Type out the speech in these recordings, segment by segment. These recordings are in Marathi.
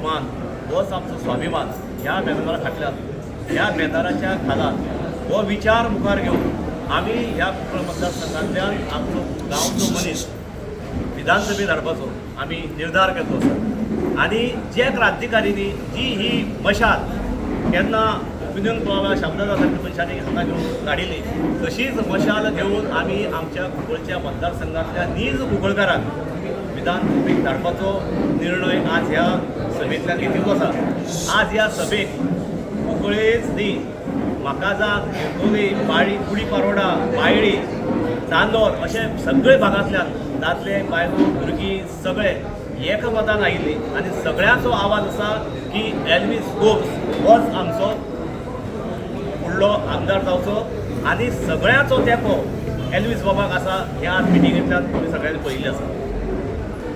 अभिमान, होच आमचो स्वाभिमान ह्या बॅनरा फाटल्यान, ह्या बॅनराच्या खाला हो विचार मुखार घेवन आमी ह्या कुंकळ मतदारसंघांतल्यान आमचो गांवचो मनीस विधानसभेत धाडपाचो आमी निर्धार केल्लो आसा. आनी जे क्रांतिकारींनी जी ही मशाल केन्ना ओपिनियन पोला शामदादा सारक्या मनशांनी हांगा घेवन धाडिल्ली, तशीच मशाल घेवन आमी आमच्या कुंकळच्या मतदारसंघांतल्या नीज कुंकळकारांक विधानसभेक धाडपाचो निर्णय आज ह्या सभेंतल्यान घेतिल्लो आसा. आज ह्या सभेक कुंकळेच न्ही, म्हाकाजान, येरकोली, बाळी, कुडी पारोडा, बायळी, चांदोर अशे सगळे भागांतल्यान दादले बायलो भुरगीं सगळे एकमतान आयिल्ली आनी सगळ्यांचो आवाज आसा की एल्विस गोब्स होच आमचो फुडलो आमदार जावचो आनी सगळ्यांचो तेंको एल्विस बाबाक आसा. ह्या आज मिटिंगेंतल्यान तुमी सगळ्यांनी पळयिल्लें आसा.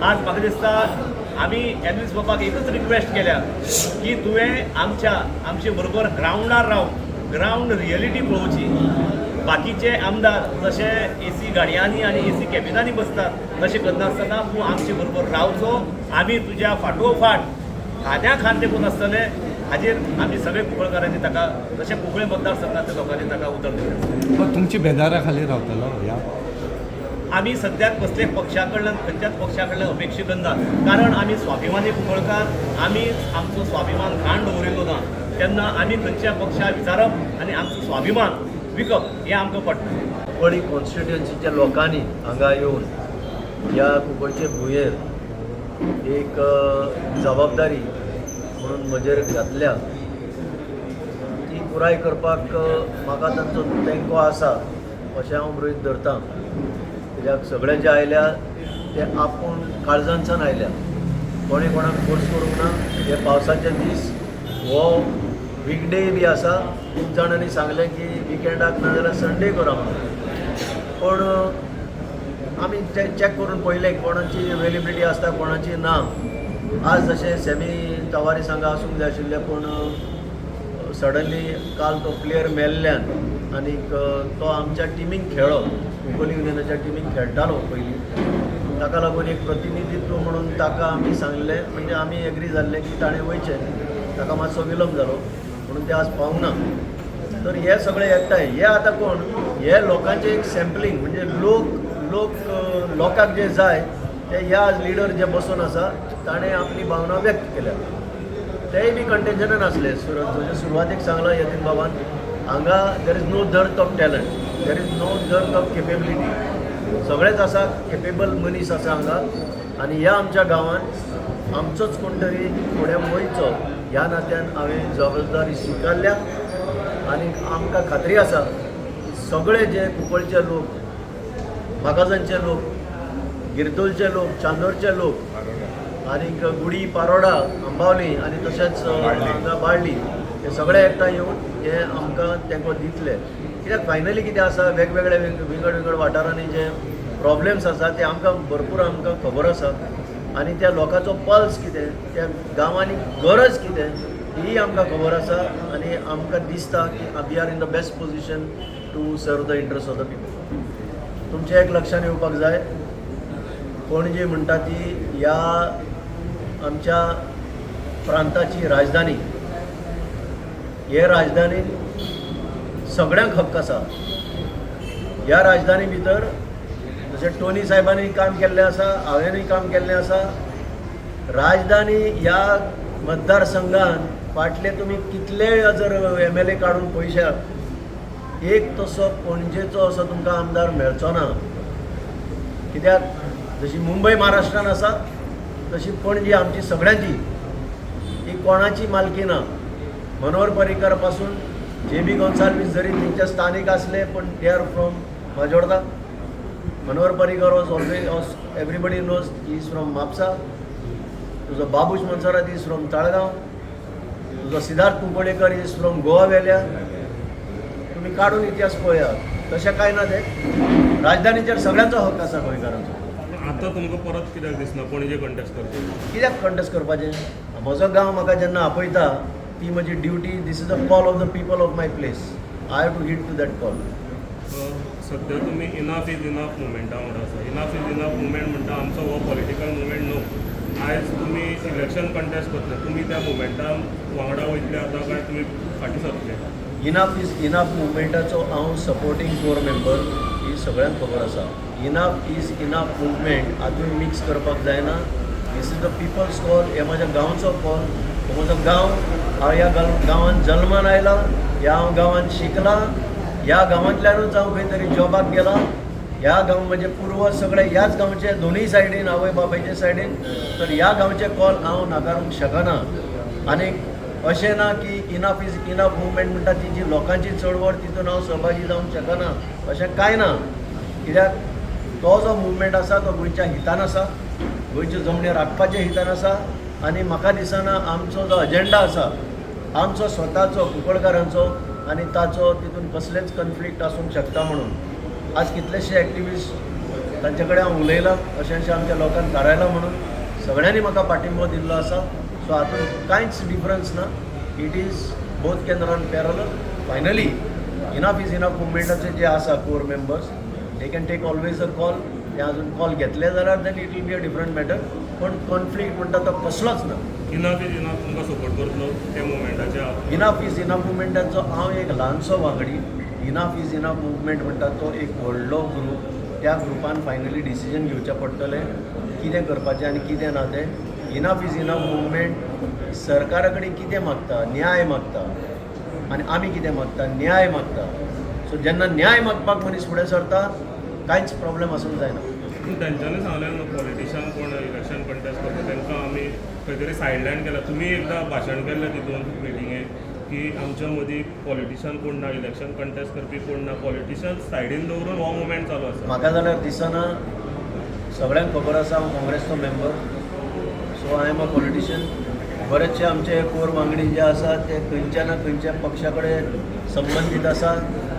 आज म्हाका दिसता आमी एल्विस बाबाक एकच रिक्वेस्ट केल्या की तुवें आमचे बरोबर ग्रावंडार रावन ग्रावंड रियलिटी पळोवची. बाकीचे आमदार जशे एसी गाडयांनी आनी एसी कॅबिनांनी बसतात तशें करनासतना तूं आमचे बरोबर रावचो. आमी तुज्या फाटोफाट खांद्या खांद देखून आसतले. हाजेर आमी सगळे कुंकळकारांनी ताका जशें कुंकळे मतदारसंघांतल्या लोकांनी ताका उतर दिलें. तुमची बेदारा खाली रावतलो ह्या आमी सद्याक कसलेच पक्षा कडल्यान खंयच्याच पक्षा कडल्यान अपेक्षा करना. कारण आमी स्वाभिमानी कुंकळकार, आमी आमचो स्वाभिमान घाण दवरिल्लो ना. तेन्ना आमी खंयच्या पक्षाक विचारप आनी आमचो स्वाभिमान विकप हें आमकां पडटा. कुंकळी कॉन्स्टिट्युएन्सीच्या लोकांनी हांगा येवन ह्या कुंकळचे भुंयेर एक जबाबदारी म्हणून म्हजेर घातल्या. ती पुराय करपाक म्हाका तांचो तेंको आसा अशें हांव गृहीत धरतां. कित्याक सगळे जे आयल्या ते आपूण काळजांच्यान आयल्या. कोणें कोणाक फोर्स करूंक ना. हे पावसाचे दीस हो वीकडे बी आसा. खूब जाणांनी सांगलें की विकेंडाक ना जाल्यार संडे करा म्हणून. पण आमी चॅक करून पळयलें कोणाची अवेलेबिलिटी आसता कोणाची ना. आज जशें सॅमी तवारीस हांगा आसूंक जाय आशिल्लें पूण सडनली काल तो प्लेयर मेल्ल्यान आनीक तो आमच्या टिमीक खेळ्ळो. कुंकळी युनियनाच्या टिमीक खेळटालो पयलीं. ताका लागून एक प्रतिनिधित्व म्हणून ताका आमी सांगलें, म्हणजे आमी एग्री जाल्ले की ताणें वयचें. ताका मातसो विलंब जालो म्हणून ते आज पावूंक ना. तर हे सगळे एकठांय हे आतां कोण हे लोकांचें एक सॅम्पलिंग म्हणजे लोकांक जे जाय ते ह्या लिडर जे बसून आसा ताणें आपली भावना व्यक्त केल्या. तेय बी कंटेन्शनान आसले. म्हणजे सुरवातेक सांगलां यतीन बाबान हांगा there is no dearth of talent, there is no dearth of capability. सगळेच आसा, केपेबल मनीस आसा हांगा. आनी ह्या आमच्या गांवांत आमचोच कोण तरी फुडें वयचो ह्या नात्यान हांवें जबाबदारी स्विकारल्या. आनी आमकां खात्री आसा की सगळे जे कुंकळचे लोक, म्हाकाजांचे लोक, गिरदोलचे लोक, चांदोरचे लोक आनीक गुडी पारोडा, अंबावली आनी तशेंच हांगा बाळ्ळी हे सगळे एकठांय येवन हे आमकां तेंको दितले. कित्याक फायनली कितें आसा वेगवेगळे वेगवेगळे वाठारांनी जे प्रॉब्लेम्स आसा ते आमकां भरपूर आमकां खबर आसा. आनी त्या लोकांचो पल्स कितें, त्या गांवांनी गरज कितें ही आमकां खबर आसा. आनी आमकां दिसता की we are in the best position to serve the interest of the people. तुमचें एक लक्षान येवपाक जाय, पणजी म्हणटा ती ह्या आमच्या प्रांताची राजधानी. हे राजधानीन सगळ्यांक हक्क आसा. ह्या राजधानी भितर जशें टोनी साहेबांनी काम केल्लें आसा, हांवेंनूय काम केल्लें आसा. राजधानी ह्या मतदारसंघान फाटले तुमी कितलेय जर MLA काडून पयशात एक तसो पणजेचो असो तुमकां आमदार मेळचो ना. कित्याक जशी मुंबय महाराष्ट्रान आसा तशी पणजी आमची सगळ्यांची. ही कोणाची मालकी ना. मनोहर पर्रीकर पासून JB गोन्साल्वीस जरी तेंचे स्थानीक आसले पण they are from Majorda. Manohar Parrikar was always everybody knows he is from Mapusa. तुजो बाबूश मनसरात इज फ्रॉम ताळगांव. तुजो सिद्धार्थ कुंकळेकर इज फ्रॉम गोवा वेल्या. तुम्ही काढून इतिहास पळयात. तशें कांय ना. ते राजधानीचेर सगळ्यांचो हक्क आसा गोंयकारांचो. आतां तुमकां परत कित्याक दिसना पणजे कंटेस्ट करचें? कित्याक कंटेस्ट करपाचें? म्हजो गांव म्हाका जेन्ना आपयता ती म्हजी duty. This is a call of the people of my place. I have to heed to that call. सध्या तुम्ही इनफ इज इनफ मुवमेंटा वांगडा आसा. इनफ इज इनफ मुवमेंट म्हणटा आमचो हो पॉलिटिकल मुवमेंट न्हू. आयज तुमी इलेक्शन कंटेस्ट करतले, तुमी त्या मुवमेंटान वांगडा वयतले आतां काय तुमी फाटीं सरतले? इनाफ इज इनाफ मुवमेंटाचो हांव सपोर्टींग कोर मेंबर ही सगळ्यांक खबर आसा. इनाफ इज इनाफ मुवमेंट हातूंत मिक्स करपाक जायना. This is the people's call. हे म्हाज्या गांवचो कॉल. हो म्हजो गांव. हांव ह्या गांवांत जल्मान आयला. ह्या गांवांत शिकला. ह्या गांवांतल्यानूच हांव खंय तरी जॉबाक गेला. ह्या गांव म्हणजे पूर्वज सगळे ह्याच गांवचे दोनूय सायडीन आवय बापायचे सायडीन. तर ह्या गांवचे कॉल हांव नाकारूंक शकना. आनीक अशें ना की इनाफ इज इनाफ मुवमेंट म्हणटा ती जी लोकांची चळवळ तितून हांव सहभागी जावंक शकना अशें कांय ना. कित्याक तो जो मुवमेंट आसा तो गोंयच्या हितान आसा. गोंयच्यो जमनी राखपाच्या हितान आसा. आनी म्हाका दिसना आमचो जो अजेंडा आसा आमचो स्वताचो कुंकळकारांचो आनी ताचो तितून कसलेच कन्फ्लिक्ट आसूंक शकता म्हणून. आज कितलेशे एक्टिविस्ट तांचे कडेन हांव उलयलां. अशें आमच्या लोकांक थारायलां म्हणून सगळ्यांनी म्हाका पाठिंबो दिल्लो आसा. सो हातूंत कांयच डिफरन्स ना. It is both can run parallel. Finally enough is enough मुवमेंटाचे जे आसा core members they can take always a call. ते अजून कॉल घेतले जाल्यार then it will be a different matter. पण कॉन्फ्लिक्ट म्हणटा तो कसलोच ना. इनाफ इज इनाफ तुमकां सपोर्ट करतलो त्या मुवमेंटाच्या? इनाफ इज इनाफ मुवमेंटाचो हांव एक ल्हानसो वांगडी. इनाफ इज इनाफ मुवमेंट म्हणटा तो एक व्हडलो ग्रूप. त्या ग्रुपान फायनली डिसिजन घेवचें पडटलें कितें करपाचें आनी कितें ना तें. इनाफ इज इनाफ मुवमेंट सरकारा कडेन कितें मागता? न्याय मागता. आनी आमी कितें मागता? न्याय मागता. सो जेन्ना न्याय मागपाक मनीस फुडें सरता कांयच प्रॉब्लेम आसूंक जायना. पूण तेंच्यांनी सांगलें न्हू पॉलिटिशियन कोण इलेक्शन कंटेस्ट करता तांकां आमी खंय तरी सायडलायन केला. तुमी एकदां भाशण केल्लें तितून मिटिंगेक की आमच्या मदीं पॉलिटिशियन कोण ना, इलेक्शन कंटेस्ट करपी कोण ना, पॉलिटिशियन सायडीन दवरून हो मुवमेंट चालू आसा. म्हाका जाल्यार दिसना. सगळ्यांक खबर आसा हांव काँग्रेसचो मेंबर. So I am a politician. बरेचशे आमचे कोर वांगडी जे आसा ते खंयच्या ना खंयच्या पक्षा कडेन संबंदीत आसा.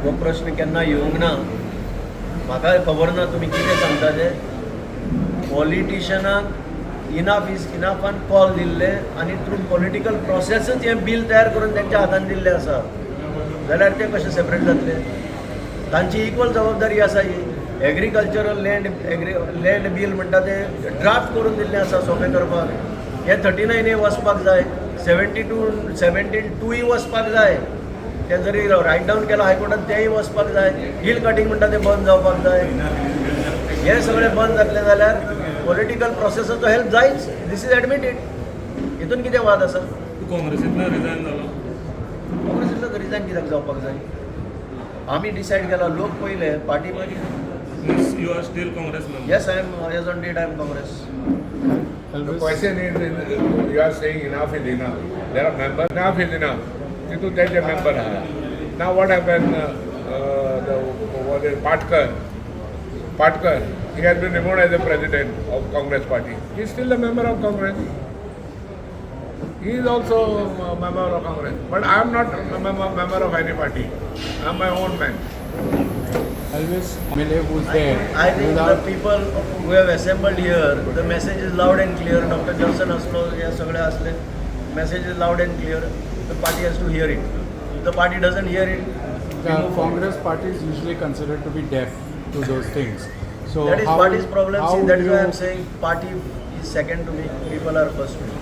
हो प्रश्न केन्ना येवंक ना. म्हाका खबर ना तुमी कितें सांगता ते. पॉलिटिशनाक इनाफ इज इनाफान कॉल दिल्ले आनी थ्रू पॉलिटिकल प्रोसेसच हें बील तयार करून तेंच्या हातान दिल्लें आसा जाल्यार ते कशें सेपरेट जातले? तांची इक्वल जबाबदारी आसा ही. एग्रीकल्चरल लँड बील म्हणटा ते ड्राफ्ट करून दिल्लें आसा सोंपें करपाक. हे 39 वचपाक जाय. 17(2) वचपाक जाय. ते जरी रायट डावन केला हायकोर्टान तेंय वचपाक जाय. हिल कटींग म्हणटा ते बंद जावपाक जाय. हे सगळें बंद जातलें जाल्यार पॉलिटिकल प्रोसेसाचो हेल्प जायच. This is admitted. हितून कितें वाद आसा? तूं काँग्रेसींतल्यान रिजायन जालो? काँग्रेसींतलो रिजायन कित्याक जावपाक जाय? आमी डिसायड केला. लोक पयले पार्टी मागीर. You are still Congress member? Yes I am as on date I am Congress. The question is, you are saying enough is enough. There are members, enough is enough. तिथून त्यांचे member आहा. Now what happened? What is Patkar, he has been removed as the president of Congress party. He is still a member of Congress. He is also a member of Congress. But I am not a member of any party. I am my own man. Always MLA who's there. I think the people who have assembled here, the message is loud and clear. Dr. Johnson असलो हे सगळे असले. Message is loud and clear. The party has to hear it. If the party doesn't hear it, The Congress party is usually considered to be deaf to those things. So that is how, party's problem. how See, that is do why I you- am saying party is second to me. People are first to me.